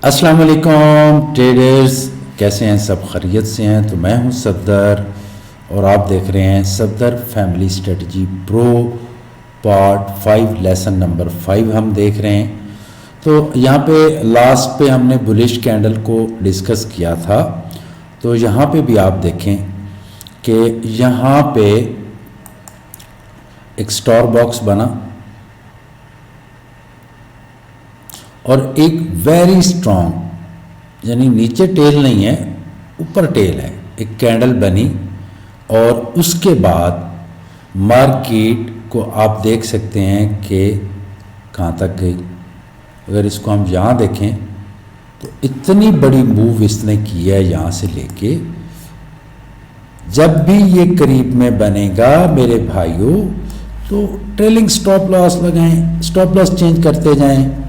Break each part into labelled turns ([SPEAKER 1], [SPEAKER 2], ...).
[SPEAKER 1] अस्सलाम वालेकुम ट्रेडर्स, कैसे हैं सब? खैरियत से हैं? तो मैं हूं सफदर और आप देख रहे हैं Safdar family strategy pro part 5 lesson number 5 हम देख रहे हैं। तो यहाँ पे लास्ट पे हमने बुलिश कैंडल को डिस्कस किया था। तो यहाँ पे भी आप देखें कि यहाँ पे एक स्टॉप बॉक्स बना और एक वेरी स्ट्रॉन्ग, यानी नीचे टेल नहीं है ऊपर टेल है, एक कैंडल बनी और उसके बाद मार्केट को आप देख सकते हैं कि कहाँ तक गई। अगर इसको हम यहाँ देखें तो इतनी बड़ी मूव इसने की है यहाँ से लेके, जब भी ये करीब में बनेगा मेरे भाइयों तो ट्रेलिंग स्टॉप लॉस लगाएं, स्टॉप लॉस चेंज करते जाएं,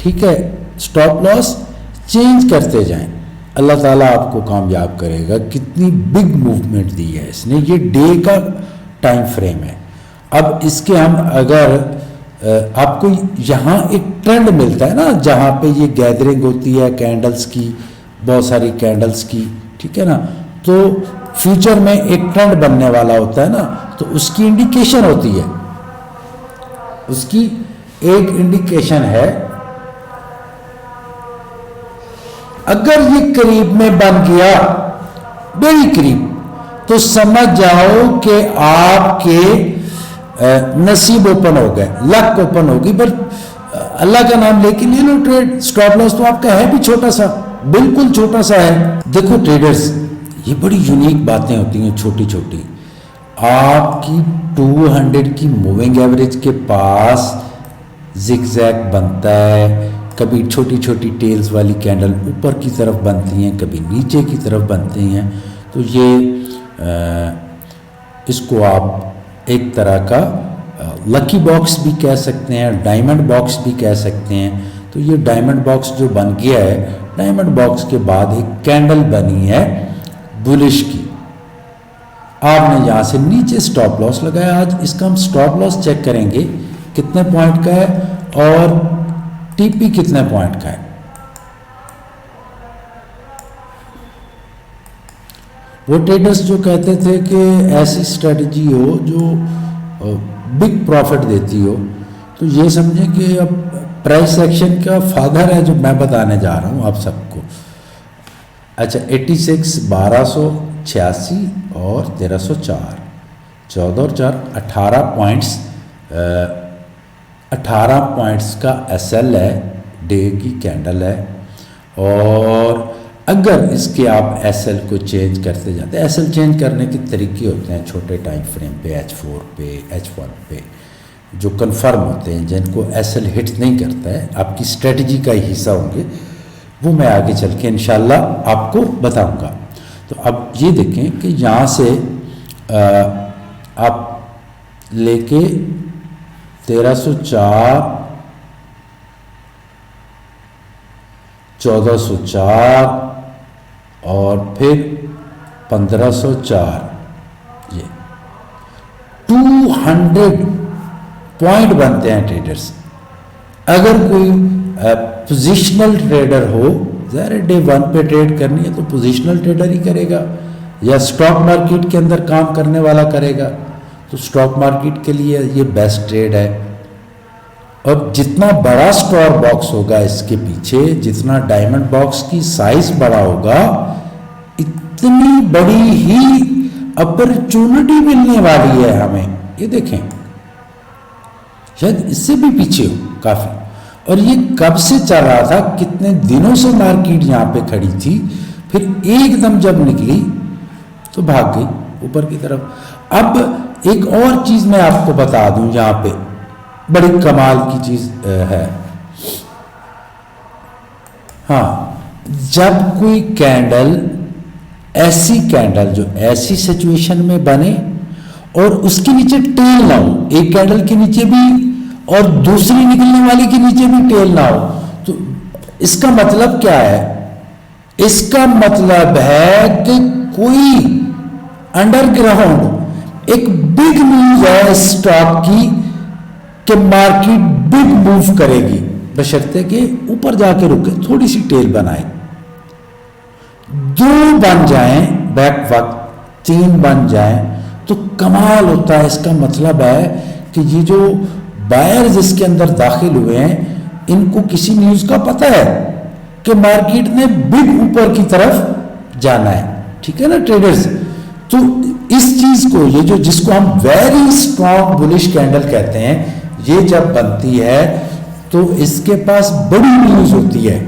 [SPEAKER 1] ठीक है, स्टॉप लॉस चेंज करते जाएं। अल्लाह ताला आपको कामयाब करेगा। कितनी बिग मूवमेंट दी है इसने, ये डे का टाइम फ्रेम है। अब इसके हम अगर आपको यहाँ एक ट्रेंड मिलता है ना, जहाँ पे ये गैदरिंग होती है कैंडल्स की, बहुत सारी कैंडल्स की, ठीक है ना, तो फ्यूचर में एक ट्रेंड बनने वाला होता है ना, तो उसकी इंडिकेशन होती है, उसकी एक इंडिकेशन है। अगर ये करीब में बन गया, वेरी करीब, तो समझ जाओ कि आपके नसीब ओपन हो गए, लक ओपन होगी। पर अल्लाह का नाम लेके ले लो ट्रेड। स्टॉप लॉस तो आपका है भी छोटा सा, बिल्कुल छोटा सा है। देखो ट्रेडर्स, ये बड़ी यूनिक बातें होती हैं, छोटी छोटी। आपकी 200 की मूविंग एवरेज के पास जिगजैग बनता है, कभी छोटी छोटी टेल्स वाली कैंडल ऊपर की तरफ बनती हैं, कभी नीचे की तरफ बनती हैं। तो ये इसको आप एक तरह का लकी बॉक्स भी कह सकते हैं, डायमंड बॉक्स भी कह सकते हैं। तो ये डायमंड बॉक्स जो बन गया है, डायमंड बॉक्स के बाद एक कैंडल बनी है बुलिश की। आपने यहाँ से नीचे स्टॉप लॉस लगाया। आज इसका हम स्टॉप लॉस चेक करेंगे कितने पॉइंट का है और टीपी कितने पॉइंट का है। वो ट्रेडर्स जो कहते थे कि ऐसी स्ट्रेटजी हो जो बिग प्रॉफिट देती हो, तो ये समझें कि अब प्राइस एक्शन का फादर है जो मैं बताने जा रहा हूँ आप सबको। अच्छा, 86, 1286 और 1304, 14 और 4, 18 पॉइंट्स, 18 पॉइंट्स का एसएल है, डे की कैंडल है। और अगर इसके आप एसएल को चेंज करते जाते हैं, एसएल चेंज करने के तरीके होते हैं छोटे टाइम फ्रेम पे, H4 पे, H1 पे, जो कंफर्म होते हैं, जिनको एसएल हिट नहीं करता है, आपकी स्ट्रेटजी का ही हिस्सा होंगे, वो मैं आगे चल के इंशाल्लाह आपको बताऊंगा। तो अब ये देखें कि यहाँ से आप लेके 1304, 1404 और फिर 1504, ये 200 पॉइंट बनते हैं ट्रेडर्स। अगर कोई पोजिशनल ट्रेडर हो, ज़ाहिर डे 1 पे ट्रेड करनी है तो पोजिशनल ट्रेडर ही करेगा, या स्टॉक मार्केट के अंदर काम करने वाला करेगा। तो स्टॉक मार्केट के लिए ये बेस्ट ट्रेड है। और जितना बड़ा स्टॉप बॉक्स होगा इसके पीछे, जितना डायमंड बॉक्स की साइज बड़ा होगा, इतनी बड़ी ही अपॉर्चुनिटी मिलने वाली है हमें। ये देखें, शायद इससे भी पीछे हो काफी। और ये कब से चल रहा था, कितने दिनों से मार्केट यहाँ पे खड़ी थी, फिर एकदम जब निकली तो भाग गई ऊपर की तरफ। अब एक और चीज मैं आपको बता दूं, यहाँ पे बड़ी कमाल की चीज है। हाँ, जब कोई कैंडल, ऐसी कैंडल जो ऐसी सिचुएशन में बने और उसके नीचे टेल ना हो, एक कैंडल के नीचे भी और दूसरी निकलने वाली के नीचे भी टेल ना हो, तो इसका मतलब क्या है? इसका मतलब है कि कोई अंडरग्राउंड एक बिग मूव है स्टॉक की, कि मार्केट बिग मूव करेगी। बशर्ते कि ऊपर जाके रुके, थोड़ी सी टेल बनाए, 2 बन जाएं बैक वक्त, 3 बन जाएं तो कमाल होता है। इसका मतलब है कि ये जो बायर्स इसके अंदर दाखिल हुए हैं, इनको किसी न्यूज़ का पता है कि मार्केट ने बिग ऊपर की तरफ जाना है, ठीक है ना ट्रेडर्स। तो इस चीज को, ये जो जिसको हम वेरी स्ट्रॉन्ग बुलिश कैंडल कहते हैं, ये जब बनती है तो इसके पास बड़ी न्यूज होती है,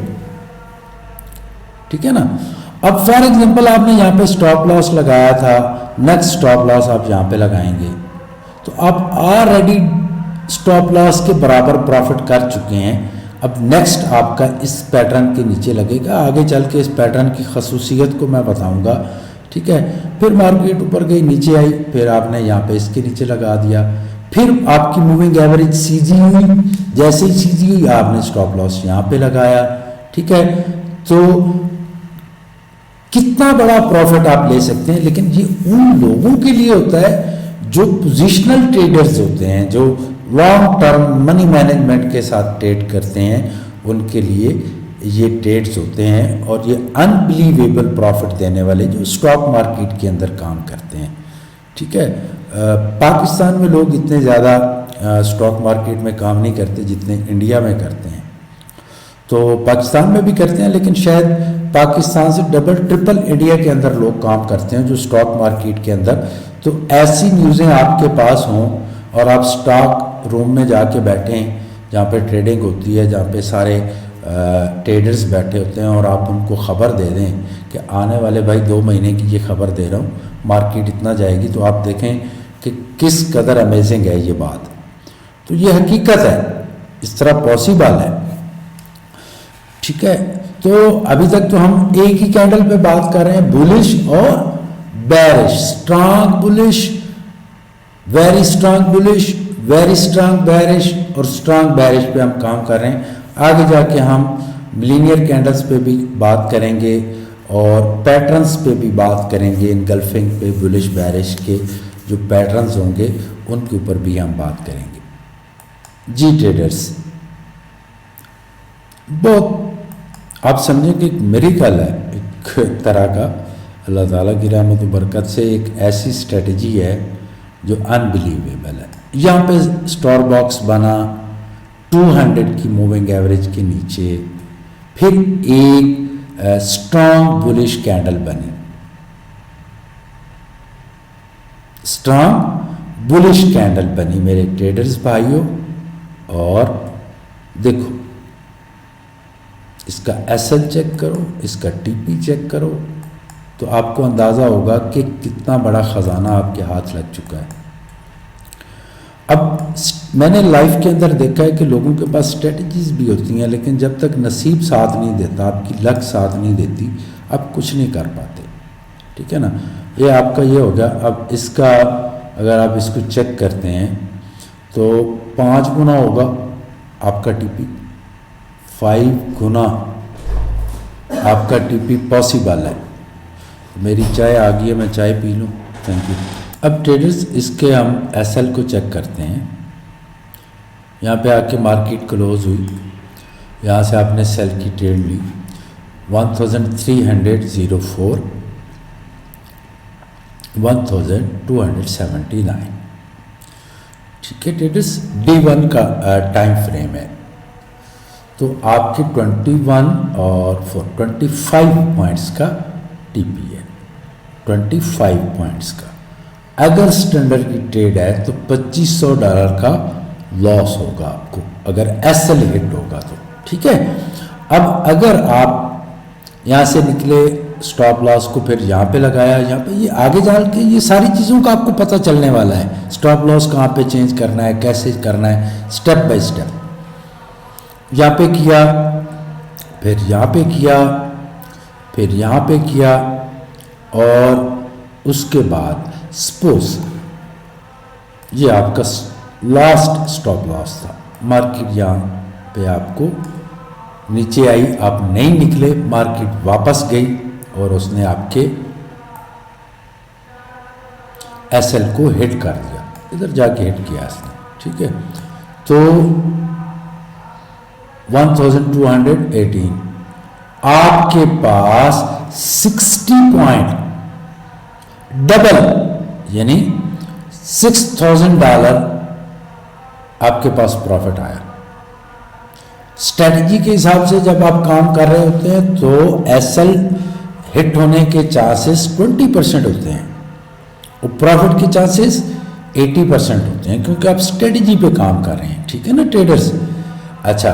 [SPEAKER 1] ठीक है ना। अब फॉर एग्जांपल आपने यहां पे स्टॉप लॉस लगाया था, नेक्स्ट स्टॉप लॉस आप यहां पे लगाएंगे तो आप ऑलरेडी स्टॉप लॉस के बराबर प्रॉफिट कर चुके हैं। अब नेक्स्ट आपका इस पैटर्न के नीचे लगेगा, आगे चल के इस पैटर्न की खसूसियत को मैं बताऊंगा, ठीक है। फिर मार्केट ऊपर गई, नीचे आई, फिर आपने यहाँ पे इसके नीचे लगा दिया, फिर आपकी मूविंग एवरेज सीधी हुई, जैसे ही सीधी हुई आपने स्टॉप लॉस यहाँ पे लगाया, ठीक है। तो कितना बड़ा प्रॉफिट आप ले सकते हैं, लेकिन ये उन लोगों के लिए होता है जो पोजिशनल ट्रेडर्स होते हैं, जो लॉन्ग टर्म मनी मैनेजमेंट के साथ ट्रेड करते हैं, उनके लिए ये ट्रेड्स होते हैं और ये अनबिलीवेबल प्रॉफिट देने वाले जो स्टॉक मार्केट के अंदर काम करते हैं, ठीक है। पाकिस्तान में लोग इतने ज़्यादा स्टॉक मार्केट में काम नहीं करते जितने इंडिया में करते हैं। तो पाकिस्तान में भी करते हैं, लेकिन शायद पाकिस्तान से डबल ट्रिपल इंडिया के अंदर लोग काम करते हैं जो स्टॉक मार्केट के अंदर। तो ऐसी न्यूज़ें आपके पास हों और आप स्टॉक रूम में जाके बैठें जहाँ पे ट्रेडिंग होती है, जहाँ पे सारे ट्रेडर्स बैठे होते हैं, और आप उनको ख़बर दे दें कि आने वाले भाई 2 महीने की ये खबर दे रहा हूँ, मार्केट इतना जाएगी, तो आप देखें कि किस कदर अमेजिंग है ये बात। तो ये हकीकत है, इस तरह पॉसिबल है, ठीक है। तो अभी तक तो हम एक ही कैंडल पे बात कर रहे हैं, बुलिश और bearish, strong bullish, very strong bullish, very strong bearish और स्ट्रांग बेरिश पे हम काम कर रहे हैं। आगे जाके हम लीनियर कैंडल्स पे भी बात करेंगे और पैटर्न्स पे भी बात करेंगे, इनगल्फिंग पे बुलिश बेरिश के जो पैटर्न्स होंगे उनके ऊपर भी हम बात करेंगे। जी ट्रेडर्स, बहुत आप समझें कि एक मिरेकल है, एक तरह का अल्लाह ताला की रहमत व बरकत से एक ऐसी स्ट्रेटजी है जो अनबिलीवेबल है। यहाँ पे स्टॉर बॉक्स बना 200 की मूविंग एवरेज के नीचे, फिर एक स्ट्रॉन्ग बुलिश कैंडल बनी, स्ट्रॉन्ग बुलिश कैंडल बनी मेरे ट्रेडर्स भाइयों। और देखो इसका एसएल चेक करो, इसका टीपी चेक करो, तो आपको अंदाज़ा होगा कि कितना बड़ा ख़जाना आपके हाथ लग चुका है। अब मैंने लाइफ के अंदर देखा है कि लोगों के पास स्ट्रेटजीज भी होती हैं, लेकिन जब तक नसीब साथ नहीं देता, आपकी लक साथ नहीं देती, आप कुछ नहीं कर पाते, ठीक है ना। ये आपका ये हो गया। अब इसका अगर आप इसको चेक करते हैं तो 5 गुना होगा आपका टीपी, 5 गुना आपका टीपी पॉसिबल है। मेरी चाय आ गई है, मैं चाय पी लूँ, थैंक यू। अब ट्रेडर्स इसके हम एसएल को चेक करते हैं। यहाँ पे आके मार्केट क्लोज हुई, यहाँ से आपने सेल की ट्रेड ली 1304, 1279, ठीक है ट्रेडर्स। D1 का टाइम फ्रेम है, तो आपके 21 और 25 पॉइंट्स का टीपी है, 25 पॉइंट्स का। अगर स्टैंडर्ड की ट्रेड है तो $2500 का लॉस होगा आपको अगर एसएल हिट होगा तो, ठीक है। अब अगर आप यहाँ से निकले, स्टॉप लॉस को फिर यहाँ पे लगाया, यहाँ पे ये आगे जाल के ये सारी चीज़ों का आपको पता चलने वाला है। स्टॉप लॉस कहाँ पे चेंज करना है, कैसे करना है, स्टेप बाय स्टेप। यहाँ पे किया, फिर यहाँ पे किया, फिर यहाँ पे किया, और उसके बाद सपोज ये आपका लास्ट स्टॉप लॉस था, मार्केट यहाँ पे आपको नीचे आई, आप नहीं निकले, मार्केट वापस गई और उसने आपके एसएल को हिट कर दिया, इधर जाके हिट किया इसने, ठीक है। तो 1218, आपके पास 60 पॉइंट डबल यानी $6,000 आपके पास प्रॉफिट आया। स्ट्रेटजी के हिसाब से जब आप काम कर रहे होते हैं तो एसएल हिट होने के चांसेस 20% होते हैं और प्रॉफिट के चांसेस 80% होते हैं, क्योंकि आप स्ट्रेटजी पे काम कर रहे हैं। ठीक है ना ट्रेडर्स। अच्छा,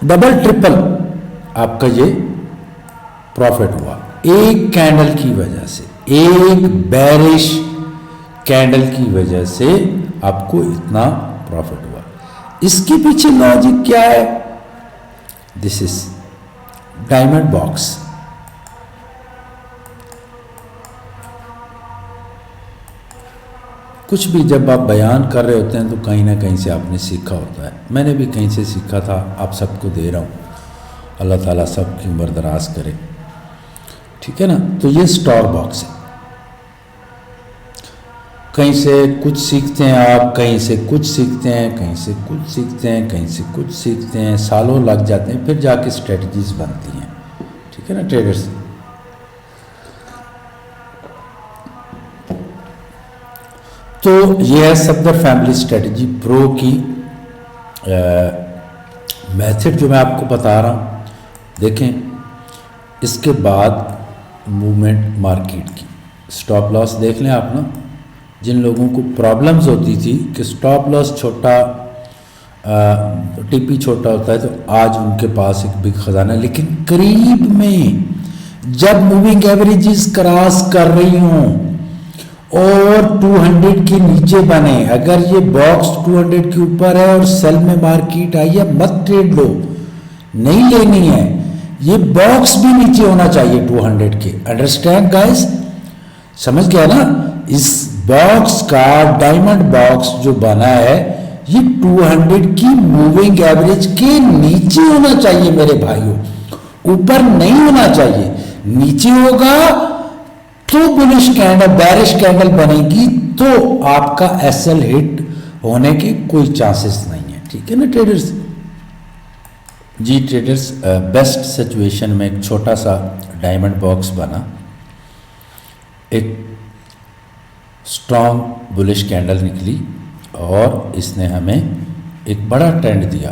[SPEAKER 1] डबल ट्रिपल आपका ये प्रॉफिट हुआ एक कैंडल की वजह से, एक बेरिश कैंडल की वजह से आपको इतना प्रॉफिट हुआ। इसके पीछे लॉजिक क्या है? This is diamond box. कुछ भी जब आप बयान कर रहे होते हैं तो कहीं ना कहीं से आपने सीखा होता है। मैंने भी कहीं से सीखा था, आप सबको दे रहा हूँ। अल्लाह ताला सबकी उम्र दराज करे। ठीक है ना। तो ये स्टोर बॉक्स है। कहीं से कुछ सीखते हैं आप, कहीं से कुछ सीखते हैं, कहीं से कुछ सीखते हैं, कहीं से कुछ सीखते हैं, सालों लग जाते हैं, फिर जाके स्ट्रेटजीज बनती हैं। ठीक है ना ट्रेडर्स। तो ये है सफदर फैमिली स्ट्रेटजी प्रो की मेथड जो मैं आपको बता रहा हूँ। देखें, इसके बाद मूवमेंट मार्केट की स्टॉप लॉस देख लें आप ना। जिन लोगों को प्रॉब्लम्स होती थी कि स्टॉप लॉस छोटा, टीपी छोटा होता है, तो आज उनके पास एक बिग खजाना है। लेकिन करीब में जब मूविंग एवरेजेस क्रॉस कर रही हों और 200 के नीचे बने, अगर ये बॉक्स 200 के ऊपर है और सेल में मार्केट आई है, मत ट्रेड लो, नहीं लेनी है। ये बॉक्स भी नीचे होना चाहिए 200 के। Understand guys? समझ गया ना? इस बॉक्स का डायमंड बॉक्स जो बना है ये 200 की मूविंग एवरेज के नीचे होना चाहिए मेरे भाइयों, ऊपर नहीं होना चाहिए। नीचे होगा तो बुलिश कैंडल, बेरिश कैंडल बनेगी, तो आपका एसएल हिट होने के कोई चांसेस नहीं है। ठीक है ना ट्रेडर्स जी। ट्रेडर्स, बेस्ट सिचुएशन में एक छोटा सा डायमंड बॉक्स बना, एक स्ट्रॉन्ग बुलिश कैंडल निकली और इसने हमें एक बड़ा ट्रेंड दिया।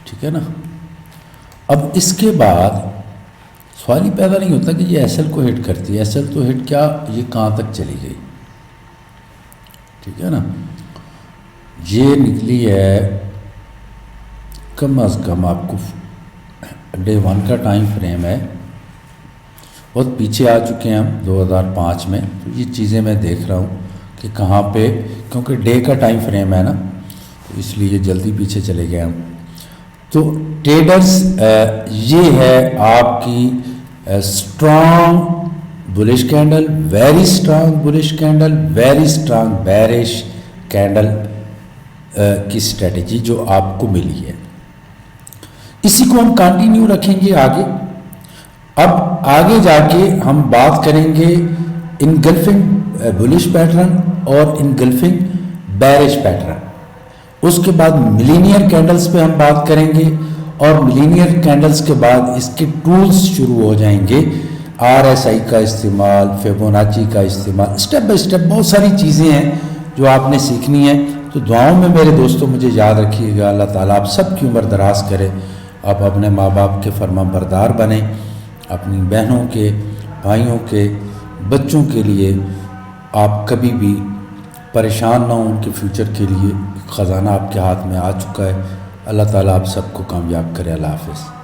[SPEAKER 1] ठीक है ना। अब इसके बाद सवाल ही पैदा नहीं होता कि ये एसएल को हिट करती है। एसएल तो हिट क्या, ये कहाँ तक चली गई। ठीक है ना। ये निकली है कम अज़ कम, आपको डे 1 का टाइम फ्रेम है, बहुत पीछे आ चुके हैं हम 2005 में। तो ये चीज़ें मैं देख रहा हूँ कि कहाँ पे, क्योंकि डे का टाइम फ्रेम है ना, तो इसलिए जल्दी पीछे चले गए हम। तो ट्रेडर्स, ये है आपकी strong bullish candle, very strong bullish candle, very strong bearish candle की स्ट्रेटजी जो आपको मिली है। इसी को हम कंटिन्यू रखेंगे आगे। अब आगे जाके हम बात करेंगे इनगल्फिंग बुलिश पैटर्न और इनगल्फिंग बेरिश पैटर्न। उसके बाद मिलीनियर कैंडल्स पे हम बात करेंगे और मिलीनियर कैंडल्स के बाद इसके टूल्स शुरू हो जाएंगे। आरएसआई का इस्तेमाल, फिबोनाची का इस्तेमाल, स्टेप बाय स्टेप बहुत सारी चीज़ें हैं जो आपने सीखनी है। तो दुआओं में मेरे दोस्तों मुझे याद रखिएगा। अल्लाह ताला आप सबकी उम्र दराज करे, आप अपने माँ बाप के फरमाबरदार बने, अपनी बहनों के, भाइयों के, बच्चों के लिए आप कभी भी परेशान ना हो। उनके फ्यूचर के लिए ख़जाना आपके हाथ में आ चुका है। अल्लाह ताला आप सबको कामयाब करे। अल्लाह हाफ़िज़।